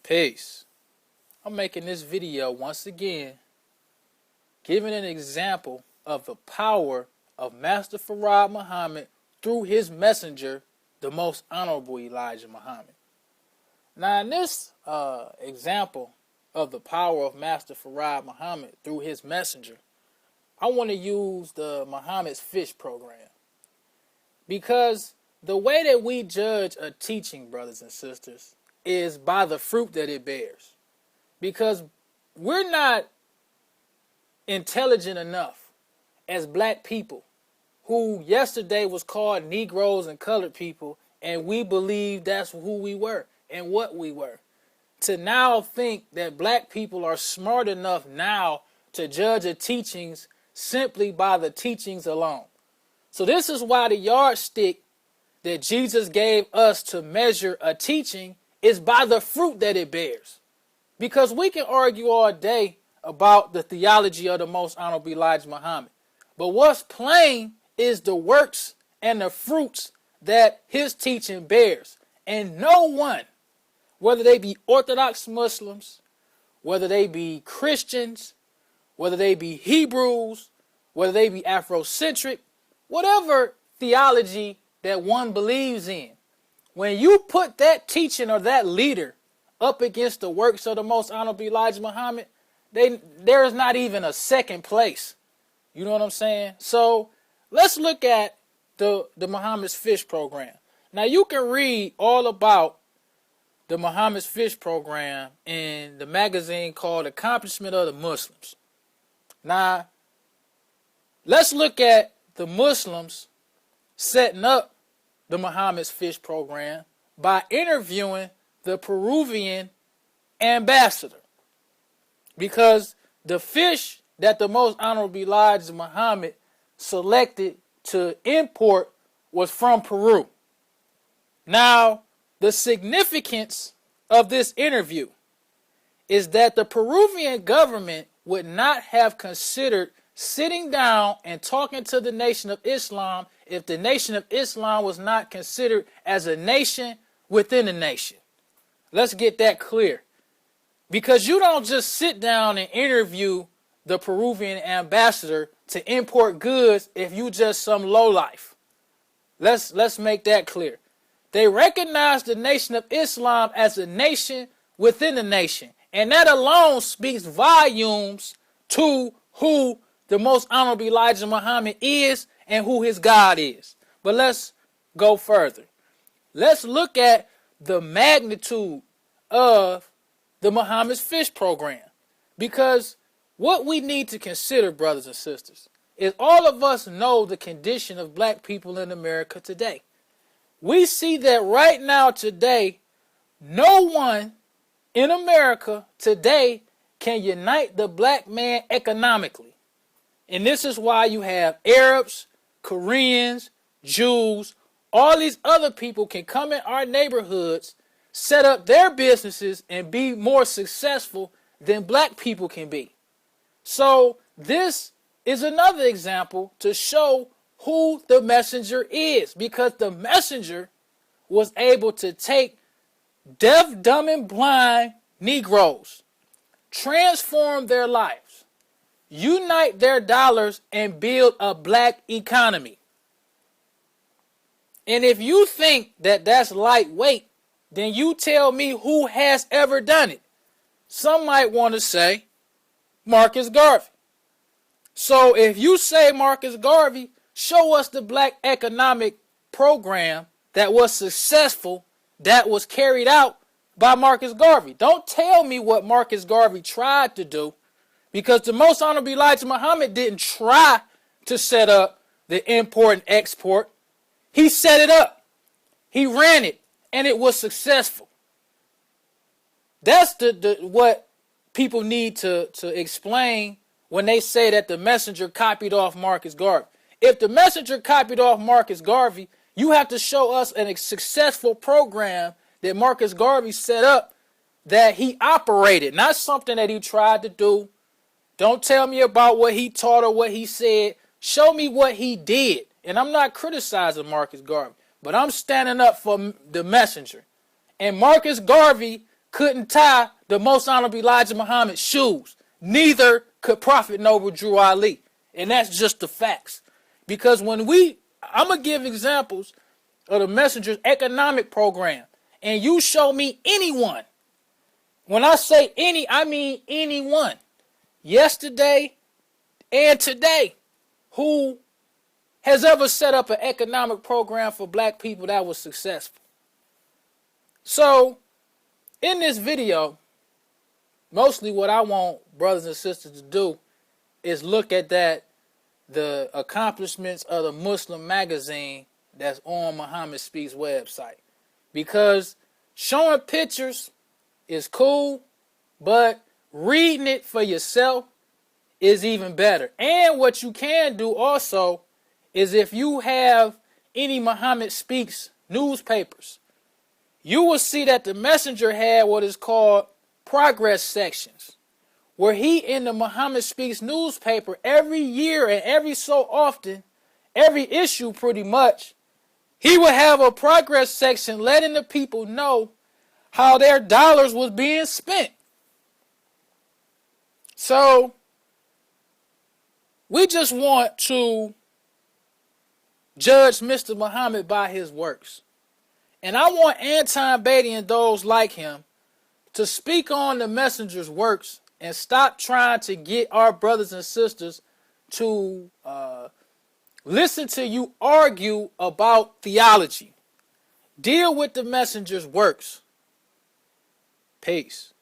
Peace. I'm making this video once again, giving an example of the power of Master Farad Muhammad through his messenger, the most honorable Elijah Muhammad. Now, in this example of the power of Master Farad Muhammad through his messenger, I want to use the Muhammad's Fish program, because the way that we judge a teaching, brothers and sisters, is by the fruit that it bears. Because we're not intelligent enough as black people, who yesterday was called Negroes and colored people, and we believe that's who we were and what we were, to now think that black people are smart enough now to judge the teachings simply by the teachings alone. So this is why the yardstick that Jesus gave us to measure a teaching is by the fruit that it bears. Because we can argue all day about the theology of the most honorable Elijah Muhammad, but what's plain is the works and the fruits that his teaching bears. And no one, whether they be Orthodox Muslims, whether they be Christians, whether they be Hebrews, whether they be Afrocentric, whatever theology that one believes in, when you put that teaching or that leader up against the works of the most honorable Elijah Muhammad, there is not even a second place. You know what I'm saying? So let's look at the Muhammad's Fish program. Now, you can read all about the Muhammad's Fish program in the magazine called Accomplishment of the Muslims. Now, let's look at the Muslims setting up the Muhammad's Fish program by interviewing the Peruvian ambassador. Because the fish that the most honorable Elijah Muhammad selected to import was from Peru. Now, the significance of this interview is that the Peruvian government would not have considered sitting down and talking to the Nation of Islam if the Nation of Islam was not considered as a nation within a nation. Let's get that clear. Because you don't just sit down and interview the Peruvian ambassador to import goods if you just some lowlife. Let's make that clear. They recognize the Nation of Islam as a nation within a nation. And that alone speaks volumes to who the most honorable Elijah Muhammad is and who his God is. But let's go further. Let's look at the magnitude of the Muhammad's Fish program. Because what we need to consider, brothers and sisters, is all of us know the condition of black people in America today. We see that right now today, no one in America today can unite the black man economically. And this is why you have Arabs, Koreans, Jews, all these other people can come in our neighborhoods, set up their businesses, and be more successful than black people can be. So this is another example to show who the messenger is, because the messenger was able to take deaf, dumb, and blind Negroes, transform their lives, unite their dollars, and build a black economy. And if you think that that's lightweight, then you tell me who has ever done it. Some might want to say Marcus Garvey. So if you say Marcus Garvey, show us the black economic program that was successful, that was carried out by Marcus Garvey. Don't tell me what Marcus Garvey tried to do, because the most honorable Elijah Muhammad didn't try to set up the import and export. He set it up. He ran it, and it was successful. That's what people need to explain when they say that the messenger copied off Marcus Garvey. If the messenger copied off Marcus Garvey, you have to show us a successful program that Marcus Garvey set up, that he operated, not something that he tried to do. Don't tell me about what he taught or what he said. Show me what he did. And I'm not criticizing Marcus Garvey, but I'm standing up for the messenger. And Marcus Garvey couldn't tie the most honorable Elijah Muhammad's shoes. Neither could Prophet Noble Drew Ali. And that's just the facts. Because I'm going to give examples of the Messenger's economic program. And you show me anyone. When I say any, I mean anyone. Yesterday and today. Who has ever set up an economic program for black people that was successful. So, in this video, mostly what I want brothers and sisters to do is look at the accomplishments of the Muslim magazine that's on Muhammad Speaks website. Because showing pictures is cool, but reading it for yourself is even better. And what you can do also is if you have any Muhammad Speaks newspapers, you will see that the Messenger had what is called progress sections, where he in the Muhammad Speaks newspaper every year and every so often, every issue pretty much, he would have a progress section letting the people know how their dollars was being spent. So, we just want to judge Mr. Muhammad by his works. And I want Anton Beatty and those like him to speak on the Messenger's works and stop trying to get our brothers and sisters to listen to you argue about theology. Deal with the Messenger's works. Peace.